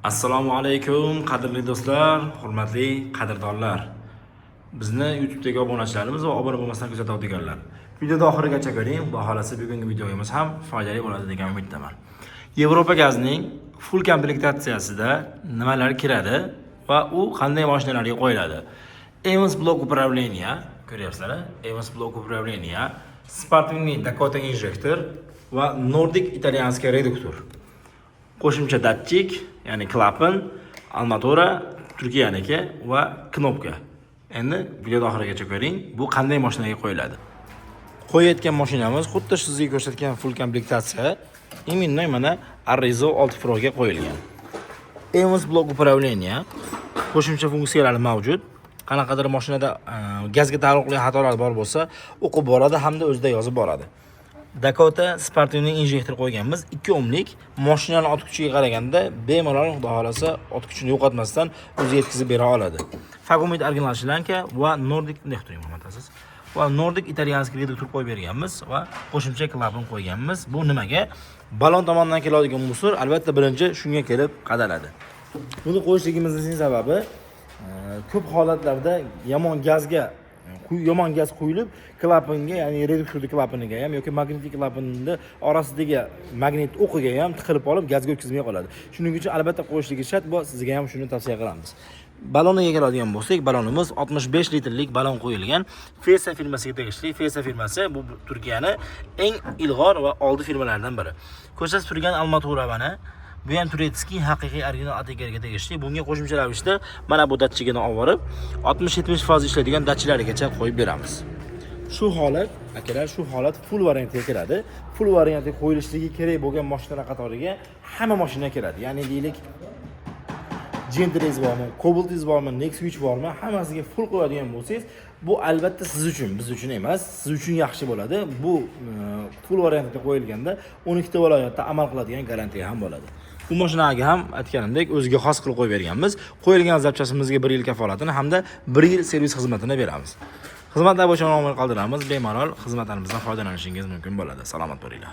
Assalomu alaykum qadrli do'stlar, hurmatli qadrdonlar. Bizni YouTube'dagi obunachilarimiz va obuna bo'lmasdan kuzatadiganlar. Videoni oxirigacha ko'ring, xudo xolasa bugungi videomiz ham foydali bo'ladi degan umiddaman. Yevropa gazining full komplektatsiyasida nimalar kiradi va u qanday mashinalarga qo'yiladi? Evans blok управления, ko'ryapsizlar, Evans blok управления, sportning Dakota injektor va Nordic italyanskiy reduktor. Qo'shimcha datchik, ya'ni klapan, armatura, Turkiyaniki va knopka. Endi videoda oxirigacha ko'ring, bu qanday mashinaga qo'yiladi. Qo'yayotgan mashinamiz xuddi sizga ko'rsatgan full komplektatsiya, именно mana Arrizo 6 Pro ga qo'yilgan. Evans blok управления, qo'shimcha funksiyalari mavjud. Qanaqadir mashinada gazga taalluqli xatolar bor bo'lsa, o'qib boradi hamda o'zida yozib boradi. Dakota sportning injektor qo'yganmiz, 2 ohmlik. Mashinani ot kuchiga qaraganda bemalol xudo xolasa ot kuchini yo'qotmasdan o'zi yetkazib bera oladi. Fagomit original shlanka va Nordic va Nordic italyanskiy reduktor qo'yib berganmiz va qo'shimcha klapan qo'yganmiz. Bu nimaga? Balon tomonidan keladigan musor albatta birinchi shunga kelib qadaladi. Buni qo'yishligimizning sababi ko'p holatlarda yomon gaz quyilib klapanga, ya'ni reduktor klapaniga ham yoki magnetik klapanning orasidagi magnit o'qiga ham tiqilib qolib gazga o'tkazmay qoladi. Shuning uchun albatta qo'yishligi shart, bu sizga ham shuni tavsiya qilamiz. Baloniga keladigan bo'lsak, balonimiz 65 litrlik balon qo'yilgan. Fesa firmasiga tegishli. Fesa firmasi bu Turkiyaning eng ilg'or va oldi firmalaridan biri. Ko'rsatib turgan armatura mana bu ham turetskiy haqiqiy original atekerga tegishli. Bunga qo'shimcha ravishda mana bu datchigini olib borib 60-70% ishlaydigan datchiklarigacha qo'yib beramiz. Shu holat, akalar, shu holat full variantga kiradi. Full variantga qo'yilishligi kerak bo'lgan mashinalar qatoriga hamma mashina kiradi. Ya'ni deylik, Gentrace bormi, Cobaltis bormi, Nexus bormi, hammasiga full qo'yadigan bo'lsangiz, bu albatta siz uchun, biz uchun emas, siz uchun yaxshi bo'ladi. Bu full variantga qo'yilganda 12 ta viloyatda amal qiladigan garantiya ham bo'ladi. Bu mashinaga ham aytganimdek o'ziga xos qilib qo'yib berganmiz. Qo'yilgan zapchasimizga 1 yil kafolatini hamda 1 yil servis xizmatini beramiz. Xizmatlar bo'yicha ma'lumot qoldiramiz. Bemalol xizmatlarimizdan foydalanishingiz mumkin bo'ladi. Salomat bo'linglar.